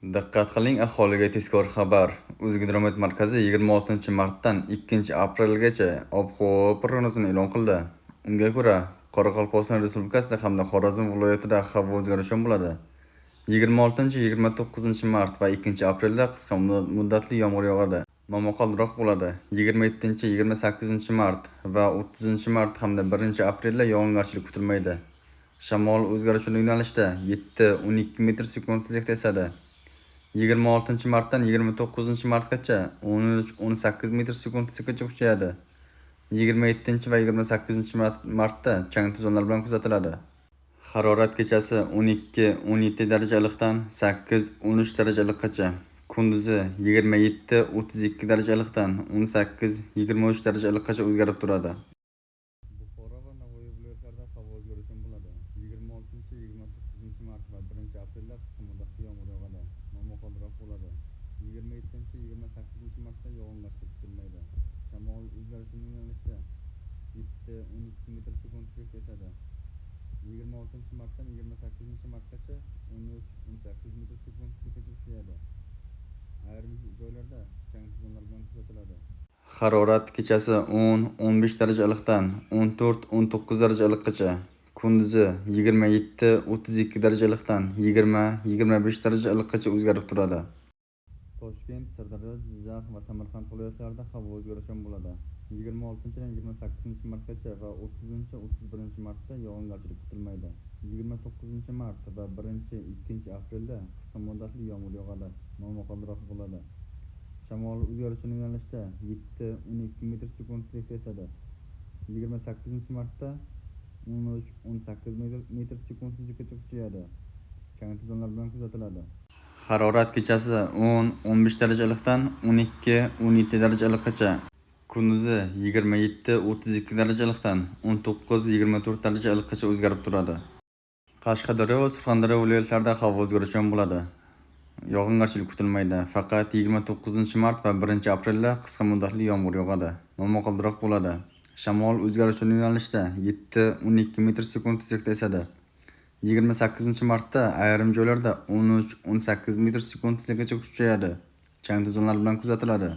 Diqqat qiling, aholiga tezkor xabar. O'zgidromet markazi 26 martdan 2 aprelgacha ob-havo prognozini e'lon qildi. Unga ko'ra, Qoraqalpog'iston Respublikasida hamda Xorazm viloyatida havo o'zgarishi bo'ladi. 26-29 mart va 2 aprelda qisqa muddatli yomg'ir yog'adi. Momaqaldiroq bo'ladi. 27-28 mart va 30 mart hamda 1 aprelda yog'ingarchilik kutilmaydi. Shamol o'zgaruvchan yo'nalishda 7-12 metr sekund tezlikda esadi. 26-martdan 29-martgacha 13-18 metr sekund tezlikka kuchayadi. 27 va 28-martda chang to'zonlar bilan kuzatiladi. Harorat kechasi 12-17 darajа iliqdan 8-13 darajа iliqqacha, kunduzi 27-32 darajа iliqdan 18-23 darajа iliqqacha o'zgarib turadi. Buxoro va Navoiy viloyatlarida havo o'zgarishi bo'ladi. 26-29 mart va 1 aprelda qisqa muddatli yomg'ir yog'adi. Momaqaldiroq bo'ladi. 27-28 martda yog'ingarchilik kutilmaydi. Shamol o'zgaruvchan yo'nalishda 7-12 metr sekund tezlikda esadi. 26-martdan 28-martgacha 13-18 metr sekund tezlikka kuchayadi. Ayrim joylarda chang to'zonlar bilan kuzatiladi. Harorat kechasi 10-15 darajа iliqdan 14-19 darajа iliqqacha, kunduzi 27-32 darajа iliqdan 20-25 darajа iliqqacha o'zgarib turadi. Toshkent, Sirdaryo, Jizzax va Samarqand viloyatlarida havo o'zgaruvchan bo'ladi. 26-28 martgacha va 30-31 martda yog'ingarchilik kutilmaydi. 29 mart va 1-2 aprelda qisqa muddatli yomg'ir yog'adi. Momaqaldiroq bo'ladi. Shamol o'zgaruvchan yo'nalishda 7-12 metr sekund tezlikda esadi. 28-martda 13-18 metr sekund tezlikka kuchayadi. Chang to'zonlar bilan kuzatiladi. Harorat kechasi 10-15 darajа iliqdan 12-17 darajа iliqqacha, kunduzi 27-32 darajа iliqdan 19-24 darajа iliqqacha o'zgarib turadi. Qashqadaryo va Surxondaryo viloyatlarida havo o'zgaruvchan bo'ladi. Yog'ingarchilik kutilmaydi. Faqat 29-mart va 1-aprelda qisqa muddatli yomg'ir yog'adi. Momaqaldiroq bo'ladi. Shamol o'zgaruvchan yo'nalishda 7-12 metr sekund tezlikda esadi. 28-martda ayrim joylarda 13-18 metr sekund tezlikka kuchayadi. Chang to'zonlar bilan kuzatiladi.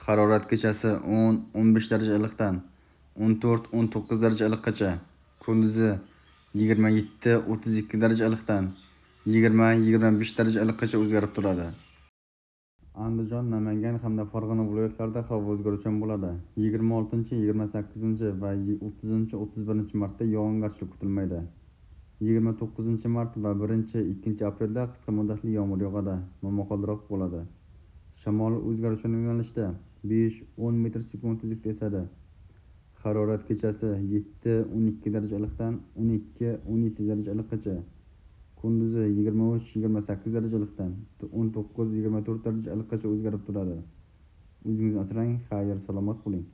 Harorat kechasi 10-15 darajа iliqdan 14-19 darajа iliqqacha, kunduzi 27-32 darajа iliqdan 20-25 darajа iliqqacha o'zgarib turadi. Andijon, Namangan hamda Farg'ona viloyatlarida havo o'zgaruvchan bo'ladi. 26-28 va 30-31 martda yog'ingarchilik kutilmaydi. 29-mart va 1-2 aprelda qisqa muddatli yomg'ir yog'adi. Momaqaldiroq bo'ladi. Shamol o'zgaruvchan yo'nalishda 5-10 metr sekund tezlikda esadi. Harorat kechasi 7-12 darajа iliqdan 12-17 darajа iliqqacha, kunduzi 23-28 darajа iliqdan 19-24 darajа iliqqacha o'zgarib turadi. O'zingizni asrang, xayr, salomat bo'ling.